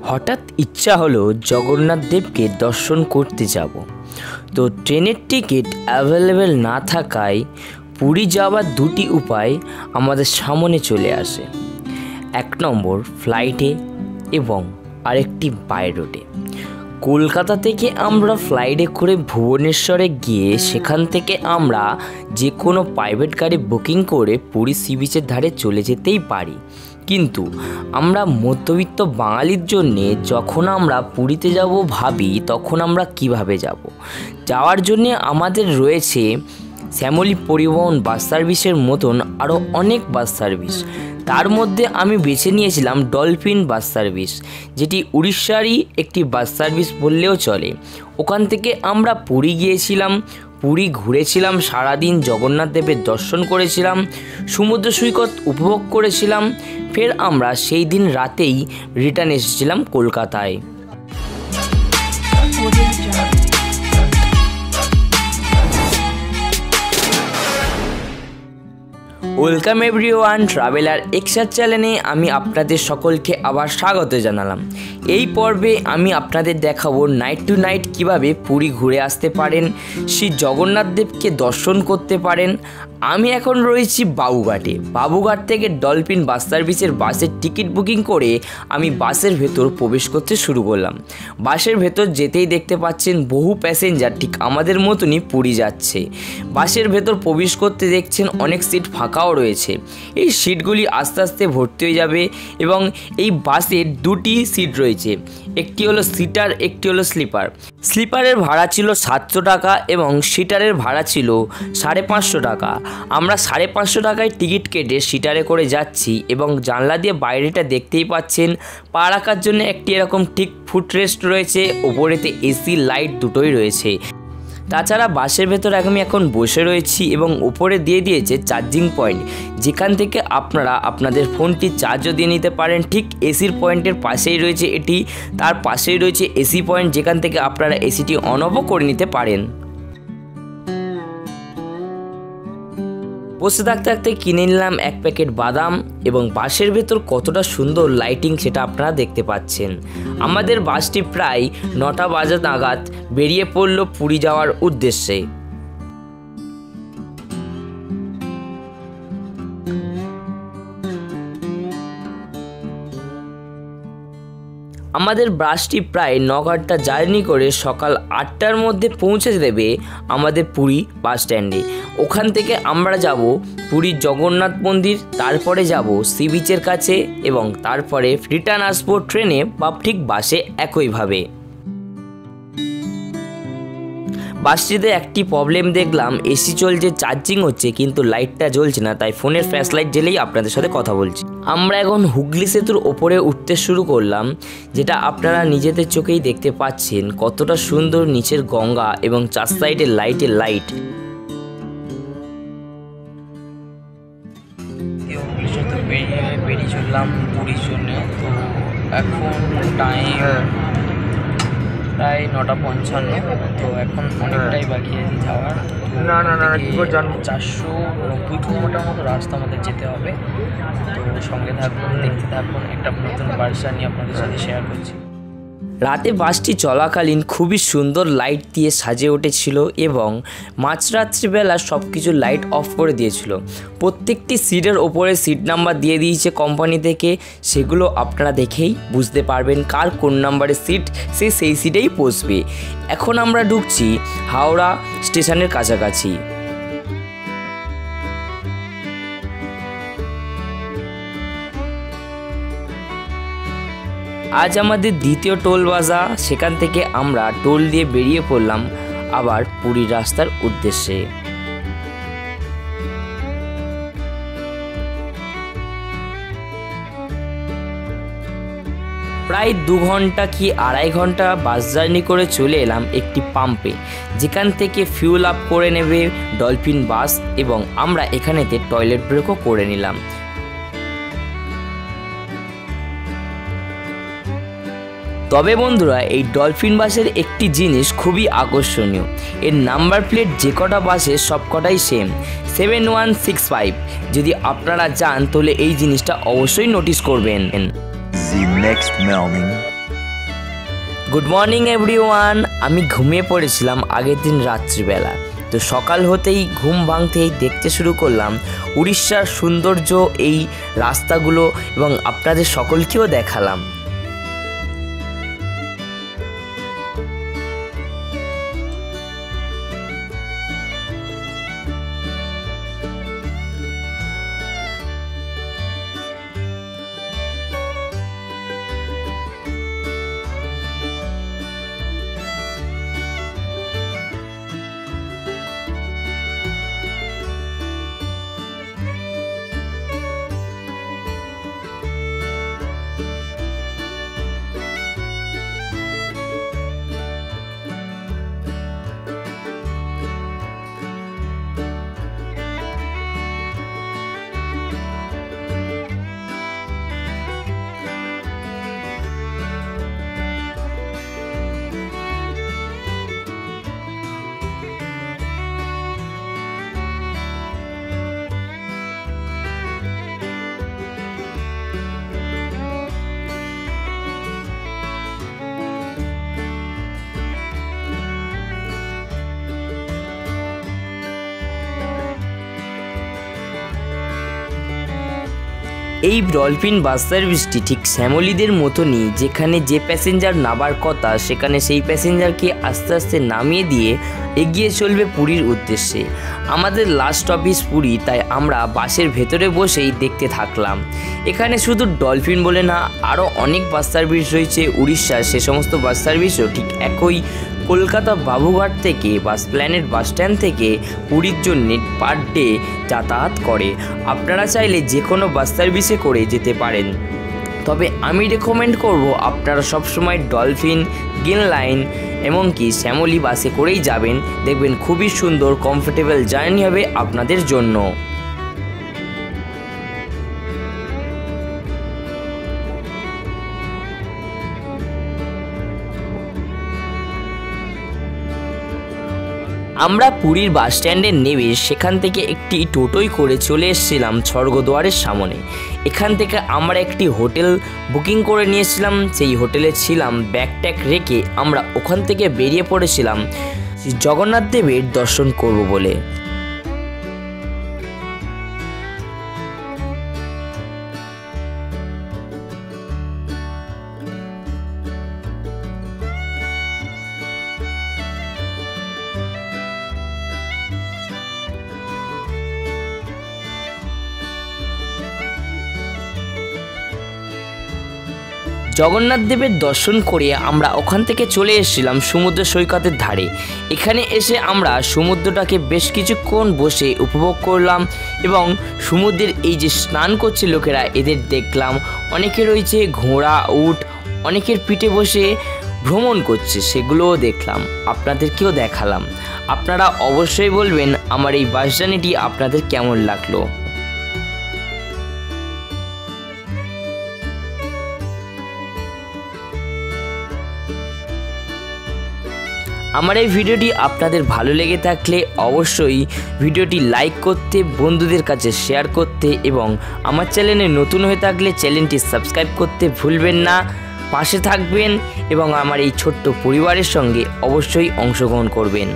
হঠাৎ ইচ্ছা হলো জগন্নাথ দেবকে দর্শন করতে যাব। তো ট্রেনের টিকিট অ্যাভেলেবেল না থাকায় পুরী যাওয়ার দুটি উপায় আমাদের সামনে চলে আসে। এক নম্বর ফ্লাইটে এবং আরেকটি বাই রোডে। কলকাতা থেকে আমরা ফ্লাইটে করে ভুবনেশ্বরে গিয়ে সেখান থেকে আমরা যে কোনো প্রাইভেট গাড়ি বুকিং করে পুরী সি বিচের ধারে চলে যেতেই পারি, কিন্তু আমরা মধ্যবিত্ত বাঙালির জন্যে যখন আমরা পুরীতে যাব ভাবি তখন আমরা কিভাবে যাব। যাওয়ার জন্যে আমাদের রয়েছে শ্যামলী পরিবহন বাস সার্ভিসের মতন আরও অনেক বাস সার্ভিস। তার মধ্যে আমি বেছে নিয়েছিলাম ডলফিন বাস সার্ভিস, যেটি উড়িষ্যারই একটি বাস সার্ভিস বললেও চলে। ওখান থেকে আমরা পুরী গিয়েছিলাম, পুরী ঘুরেছিলাম, সারাদিন জগন্নাথ দেবের দর্শন করেছিলাম, সমুদ্র সৈকত উপভোগ করেছিলাম। ফের আমরা সেই দিন রাতেই রিটার্ন এসেছিলাম কলকাতায়। ওয়েলকাম এভরিওয়ান, ট্রাভেলার এক্সার চ্যানেলে আমি আপনাদের সকলকে আবার স্বাগত জানালাম। এই পর্বে আমি আপনাদের দেখাবো নাইট টু নাইট কিভাবে পুরী ঘুরে আসতে পারেন, শ্রী জগন্নাথ দেবকে দর্শন করতে পারেন। আমি এখন রয়েছি বাবুঘাটে। বাবুঘাট থেকে ডলফিন বাস সার্ভিসের বাসের টিকিট বুকিং করে আমি বাসের ভেতর প্রবেশ করতে শুরু করলাম। বাসের ভেতর যেতেই দেখতে পাচ্ছেন বহু প্যাসেঞ্জার ঠিক আমাদের মতনই পুরী যাচ্ছে। বাসের ভেতর প্রবেশ করতে দেখছেন অনেক সিট ফাঁকাও রয়েছে। এই সিটগুলি আস্তে আস্তে ভর্তি হয়ে যাবে এবং এই বাসের দুটি সিট রয়েছে, একটি হলো সিটার, একটি হলো স্লিপার। স্লিপারের ভাড়া ছিল 700 টাকা এবং সিটারের ভাড়া ছিল 550 টাকা। আমরা 550 টাকায় টিকিট কেটে সিটারে করে যাচ্ছি এবং জানলা দিয়ে বাইরেটা দেখতেই পাচ্ছেন। পা রাখার জন্য একটি এরকম ঠিক ফুটরেস্ট রয়েছে, ওপরেতে এসি লাইট দুটোই রয়েছে। তাছাড়া বাসের ভেতর আমি এখন বসে রয়েছি এবং উপরে দিয়ে দিয়েছে চার্জিং পয়েন্ট, যেখান থেকে আপনারা আপনাদের ফোনটি চার্জও দিয়ে নিতে পারেন। ঠিক এসির পয়েন্টের পাশেই রয়েছে এটি, তার পাশেই রয়েছে এসি পয়েন্ট, যেখান থেকে আপনারা এসিটি অন অফও করে নিতে পারেন। বসে থাকতে থাকতে কিনে নিলাম এক প্যাকেট বাদাম এবং বাসের ভেতর কতটা সুন্দর লাইটিং সেটা আপনারা দেখতে পাচ্ছেন। আমাদের বাসটি প্রায় 9টা বাজে নাগাদ বেরিয়ে পড়ল পুরী যাওয়ার উদ্দেশ্যে। আমাদের বাসটি প্রায় 9 ঘন্টা জার্নি করে সকাল 8টার মধ্যে পৌঁছে দেবে আমাদের পুরী বাস স্ট্যান্ডে। ওখান থেকে আমরা যাব পুরীর জগন্নাথ মন্দির, তারপরে যাব সি বিচের কাছে এবং তারপরে রিটার্ন আসবো ট্রেনে বা ঠিক বাসে একইভাবে। বাসটিতে একটি প্রবলেম দেখলাম, এসি চলছে, চার্জিং হচ্ছে, কিন্তু লাইটটা জ্বলছে না, তাই ফোনের ফ্ল্যাশ লাইট জ্বেলেই আপনাদের সাথে কথা বলছি। আমরা এখন হুগলি সেতুর ওপরে উঠতে শুরু করলাম, যেটা আপনারা নিজেদের চোখেই দেখতে পাচ্ছেন কতটা সুন্দর নিচের গঙ্গা এবং চার সাইডের লাইটের লাইট। হুগলি সেতু বেরিয়ে চললাম পুরীর জন্য। তো এখন টাইম প্রায় 9:55। তো এখন অনেকটাই বাকি আছে যাওয়ার। 490 কিলোমিটার মতো রাস্তা আমাদের যেতে হবে। তো সঙ্গে থাকুন, দেখতে থাকুন, একটা নতুন বার্সা নিয়ে আপনাদের সাথে শেয়ার করছি। রাতে বাসটি চলাকালীন খুবই সুন্দর লাইট দিয়ে সাজিয়ে উঠেছিল এবং মাঝরাত্রিবেলা সব কিছু লাইট অফ করে দিয়েছিল। প্রত্যেকটি সিটের ওপরে সিট নাম্বার দিয়ে দিয়েছে কোম্পানি থেকে, সেগুলো আপনারা দেখেই বুঝতে পারবেন কার কোন নাম্বারের সিট, সে সেই সিটেই বসবে। এখন আমরা ঢুকছি হাওড়া স্টেশনের কাছাকাছি। আজ আমাদের দ্বিতীয় টোল বাজা, সেখান থেকে আমরা টোল দিয়ে বেরিয়ে পড়লাম আবার পুরী রাস্তার উদ্দেশ্যে। প্রায় 2 ঘন্টা কি 2.5 ঘন্টা বাস জার্নি করে চলে এলাম একটি পাম্পে, যেখান থেকে ফিউল আপ করে নেবে ডলফিন বাস এবং আমরা এখানেতে টয়লেট ব্রেকও করে নিলাম। তবে বন্ধুরা, এই ডলফিন বাসের একটি জিনিস খুবই আকর্ষণীয়, এর নাম্বার প্লেট যে কটা বাসে সব কটাই সেম 7165। যদি আপনারা যান তাহলে এই জিনিসটা অবশ্যই নোটিস করবেন। The next morning. Good morning everyone. আমি ঘুমিয়ে পড়েছিলাম আগের দিন রাত্রিবেলা। তো সকাল হতেই ঘুম ভাঙতেই দেখতে শুরু করলাম উড়িষ্যার সৌন্দর্য, এই রাস্তাগুলো, এবং আপনাদের সকলকেও দেখালাম। এই ডলফিন বাস সার্ভিসটি ঠিক শ্যামলীদের মতনই, যেখানে যে প্যাসেঞ্জার নামার কথা সেখানে সেই প্যাসেঞ্জারকে আস্তে আস্তে নামিয়ে দিয়ে এগিয়ে চলবে পুরীর উদ্দেশ্যে। আমাদের লাস্ট অফিস পুরী, তাই আমরা বাসের ভেতরে বসেই দেখতে থাকলাম। এখানে শুধু ডলফিন বলে না, আরও অনেক বাস সার্ভিস রয়েছে উড়িষ্যার। সে সমস্ত বাস সার্ভিসও ঠিক একই কলকাতা বাবুঘাট থেকে বাস প্ল্যানেট বাস স্ট্যান্ড থেকে পুরীর জন্য পার ডে যাতায়াত করে। আপনারা চাইলে যে কোনো বাস সার্ভিসে করে যেতে পারেন, তবে আমি রেকমেন্ড করব আপনারা সবসময় ডলফিন, গ্রিন লাইন এমনকি শ্যামলী বাসে করেই যাবেন। দেখবেন খুবই সুন্দর কমফোর্টেবল জার্নি হবে আপনাদের জন্য। আমরা পুরীর বাস স্ট্যান্ডে নেমে সেখান থেকে একটি টোটোই করে চলে এসেছিলাম স্বর্গদ্বারের সামনে। এখান থেকে আমরা একটি হোটেল বুকিং করে নিয়েছিলাম। সেই হোটেলে ছিলাম, ব্যাগ ট্যাগ রেখে আমরা ওখান থেকে বেরিয়ে পড়েছিলাম জগন্নাথ দেবের দর্শন করব বলে। জগন্নাথ দেবের দর্শন করে আমরা ওখান থেকে চলে এসেছিলাম সমুদ্র সৈকতের ধারে। এখানে এসে আমরা সমুদ্রটাকে বেশ কিছুক্ষণ বসে উপভোগ করলাম এবং সমুদ্রের এই যে স্নান করছে লোকেরা, এদের দেখলাম। অনেকে রয়েছে ঘোড়া, উট, অনেকের পিঠে বসে ভ্রমণ করছে, সেগুলোও দেখলাম, আপনাদেরকেও দেখালাম। আপনারা অবশ্যই বলবেন আমার এই বাস জার্নিটি আপনাদের কেমন লাগলো। আমার এই ভিডিওটি আপনাদের ভালো লেগে থাকলে অবশ্যই ভিডিওটি লাইক করতে, বন্ধুদের কাছে শেয়ার করতে এবং আমার চ্যানেলে নতুন হয়ে থাকলে চ্যানেলটি সাবস্ক্রাইব করতে ভুলবেন না। পাশে থাকবেন এবং আমার এই ছোট্ট পরিবারের সঙ্গে অবশ্যই অংশগ্রহণ করবেন।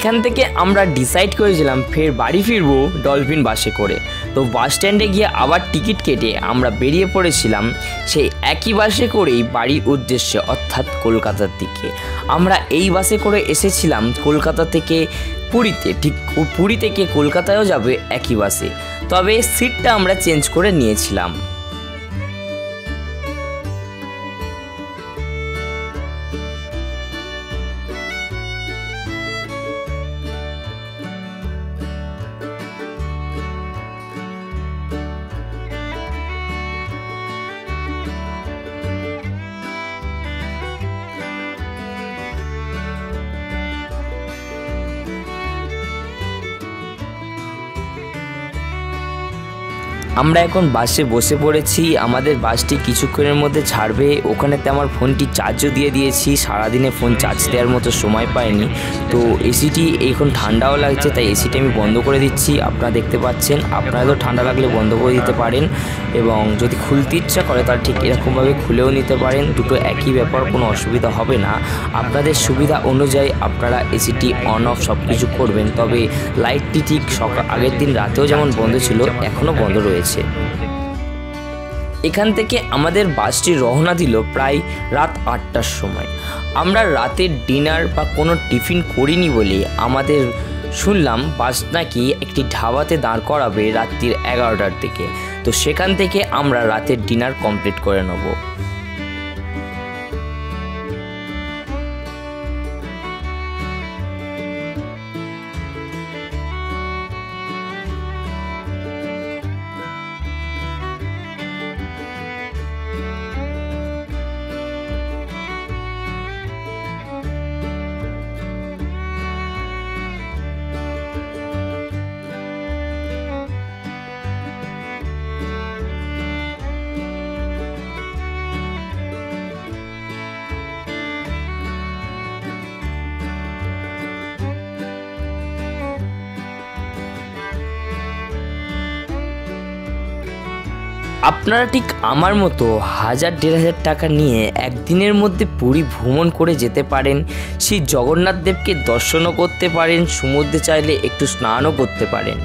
এখান থেকে আমরা ডিসাইড করেছিলাম ফের বাড়ি ফিরবো ডলফিন বাসে করে। তো বাস স্ট্যান্ডে গিয়ে আবার টিকিট কেটে আমরা বেরিয়ে পড়েছিলাম সেই একই বাসে করেই বাড়ির উদ্দেশ্যে, অর্থাৎ কলকাতার দিকে। আমরা এই বাসে করে এসেছিলাম কলকাতা থেকে পুরীতে, ঠিক পুরী থেকে কলকাতায়ও যাবে একই বাসে, তবে সিটটা আমরা চেঞ্জ করে নিয়েছিলাম। আমরা এখন বাসে বসে পড়েছি। আমাদের বাসটি কিছুক্ষণের মধ্যে ছাড়বে। ওখানেতে আমার ফোনটি চার্জও দিয়ে দিয়েছি, সারাদিনে ফোন চার্জ দেওয়ার মতো সময় পাইনি। তো এসিটি এখন ঠান্ডাও লাগছে, তাই এসিটি আমি বন্ধ করে দিচ্ছি। আপনারা দেখতে পাচ্ছেন, আপনাদেরও ঠান্ডা লাগলে বন্ধ করে দিতে পারেন, এবং যদি খুলতে ইচ্ছা করে তাহলে ঠিক এরকমভাবে খুলেও নিতে পারেন। দুটো একই ব্যাপার, কোনো অসুবিধা হবে না। আপনাদের সুবিধা অনুযায়ী আপনারা এসিটি অন অফ সব কিছু করবেন। তবে লাইটটি ঠিক আগের দিন রাতেও যেমন বন্ধ ছিল, এখনও বন্ধ রয়েছে। এখান থেকে আমাদের বাসটি রওনা দিল প্রায় রাত 8টার সময়। আমরা রাতের ডিনার বা কোনো টিফিন করিনি বলে আমাদের শুনলাম বাস নাকি একটি ধাবাতে দাঁড় করাবে রাত্রির 11টার দিকে। তো সেখান থেকে আমরা রাতের ডিনার কমপ্লিট করে নেব। আপনারা ঠিক আমার মতো 1000-1500 টাকা নিয়ে একদিনের মধ্যে পুরী ভ্রমণ করে যেতে পারেন। সেই জগন্নাথ দেবকে দর্শনও করতে পারেন, সমুদ্রে চাইলে একটু স্নানও করতে পারেন।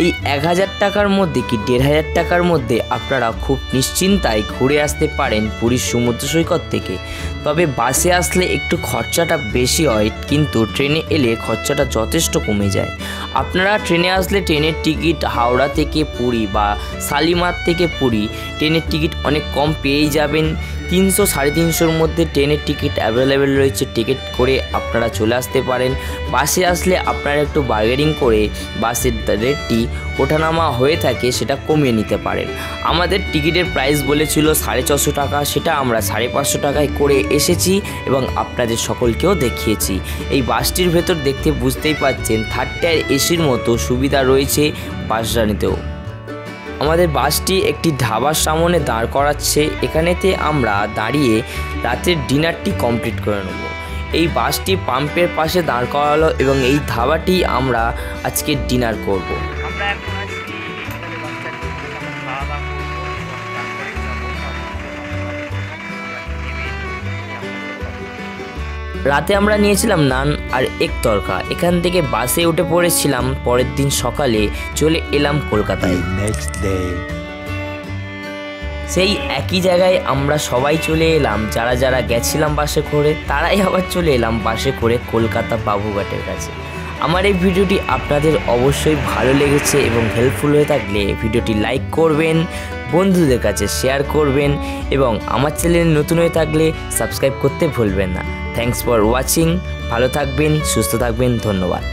এই 1000 টাকার মধ্যে কি 1500 টাকার মধ্যে আপনারা খুব নিশ্চিন্তায় ঘুরে আসতে পারেন পুরীর সমুদ্র সৈকত থেকে। তবে বাসে আসলে একটু খরচাটা বেশি হয়, কিন্তু ট্রেনে এলে খরচাটা যথেষ্ট কমে যায়। আপনারা ট্রেনে আসলে ট্রেনের টিকিট হাওড়া থেকে পুরী বা শালিমার থেকে পুরী ট্রেনের টিকিট অনেক কম পেয়েই যাবেন। 300-350-র মধ্যে ট্রেনের টিকিট অ্যাভেলেবেল রয়েছে। টিকিট করে আপনারা চলে আসতে পারেন। বাসে আসলে আপনারা একটু বার্গেনিং করে বাসের রেটটি ওঠানামা হয়ে থাকে সেটা কমিয়ে নিতে পারেন। আমাদের টিকিটের প্রাইস বলেছিল 450 টাকা, সেটা আমরা 550 টাকায় করে এসেছি এবং আপনাদের সকলকেও দেখিয়েছি। এই বাসটির ভেতর দেখতে বুঝতেই পাচ্ছেন 3rd টায়ার এসির মতো সুবিধা রয়েছে বাস জার্নিতেও। আমাদের বাসটি একটি ধাবার সামনে দাঁড় করাচ্ছে। এখানেতে আমরা দাঁড়িয়ে রাতের ডিনারটি কমপ্লিট করে নেব। এই বাসটি পাম্পের পাশে দাঁড় করালো এবং এই ধাবাটি আমরা আজকে ডিনার করব। রাতে আমরা নিয়েছিলাম নান আর এক তরকা। এখান থেকে বাসে উঠে পড়েছিলাম। পরের দিন সকালে চলে এলাম কলকাতায়। নেক্সট ডে সেই একই জায়গায় আমরা সবাই চলে এলাম। যারা যারা গেছিলাম বাসে করে তারাই আবার চলে এলাম বাসে করে কলকাতা বাবুঘাটের কাছে। আমার এই ভিডিওটি আপনাদের অবশ্যই ভালো লেগেছে এবং হেল্পফুল হয়ে থাকলে ভিডিওটি লাইক করবেন, বন্ধুদের কাছে শেয়ার করবেন এবং আমার চ্যানেলে নতুন হয়ে থাকলে সাবস্ক্রাইব করতে ভুলবেন না। Thanks for watching. ভালো থাকবেন, সুস্থ থাকবেন, ধন্যবাদ।